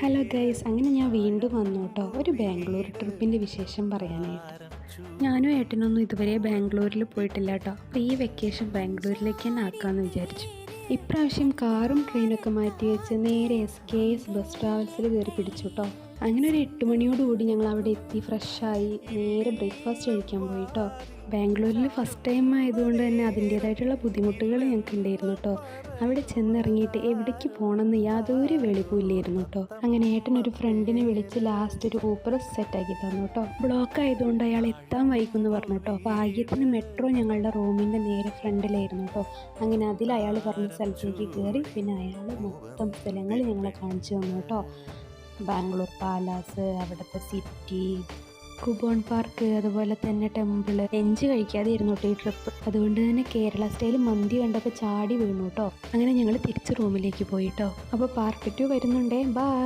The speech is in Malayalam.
ഹലോ ഗൈസ്, അങ്ങനെ ഞാൻ വീണ്ടും വന്നു കേട്ടോ ഒരു ബാംഗ്ലൂർ ട്രിപ്പിൻ്റെ വിശേഷം പറയാനായിട്ട്. ഞാനും ഏട്ടനൊന്നും ഇതുവരെ ബാംഗ്ലൂരിൽ പോയിട്ടില്ല കേട്ടോ. അപ്പോൾ ഈ വെക്കേഷൻ ബാംഗ്ലൂരിലേക്ക് തന്നെ ആക്കാമെന്ന് വിചാരിച്ചു. ഇപ്രാവശ്യം കാറും ട്രെയിനൊക്കെ മാറ്റി വെച്ച് നേരെ SKS ബസ് ട്രാവൽസിൽ കയറി പിടിച്ചു കേട്ടോ. അങ്ങനെ ഒരു 8 മണിയോടുകൂടി ഞങ്ങൾ അവിടെ എത്തി, ഫ്രഷായി നേരെ ബ്രേക്ക്ഫാസ്റ്റ് കഴിക്കാൻ പോയി കേട്ടോ. ബാംഗ്ലൂരിൽ ഫസ്റ്റ് ടൈം ആയതുകൊണ്ട് തന്നെ അതിൻ്റേതായിട്ടുള്ള ബുദ്ധിമുട്ടുകൾ ഞങ്ങൾക്ക് ഉണ്ടായിരുന്നു കേട്ടോ. അവിടെ ചെന്നിറങ്ങിയിട്ട് എവിടേക്ക് പോകണമെന്ന് യാതൊരു വെളിവുമില്ലായിരുന്നു കേട്ടോ. അങ്ങനെ ഏട്ടനൊരു ഫ്രണ്ടിനെ വിളിച്ച് ലാസ്റ്റ് ഒരു ഊബർ സെറ്റാക്കി തന്നു കേട്ടോ. ബ്ലോക്ക് ആയതുകൊണ്ട് അയാൾ എത്താൻ വൈകുമെന്ന് പറഞ്ഞു കേട്ടോ. ഭാഗ്യത്തിന് മെട്രോ ഞങ്ങളുടെ റൂമിൻ്റെ നേരെ ഫ്രണ്ടിലായിരുന്നു കേട്ടോ. അങ്ങനെ അതിൽ അയാൾ പറഞ്ഞ സ്ഥലത്തേക്ക് കയറി പിന്നെ അയാൾ മൊത്തം സ്ഥലങ്ങൾ ഞങ്ങളെ കാണിച്ചു തന്നു കേട്ടോ. ബാംഗ്ലൂർ പാലാസ്, അവിടുത്തെ സിറ്റി, കുബോൺ പാർക്ക്, അതുപോലെ തന്നെ ടെമ്പിൾ. ലഞ്ച് കഴിക്കാതെ ഇരുന്നു കേട്ടോ ഈ ട്രിപ്പ്. അതുകൊണ്ട് തന്നെ കേരള സ്റ്റൈൽ മന്തി കണ്ടപ്പോൾ ചാടി വീണു കേട്ടോ. അങ്ങനെ ഞങ്ങൾ തിരിച്ച് റൂമിലേക്ക് പോയി കേട്ടോ. അപ്പോൾ പാർട്ട് 2 വരുന്നുണ്ടേ. ബൈ.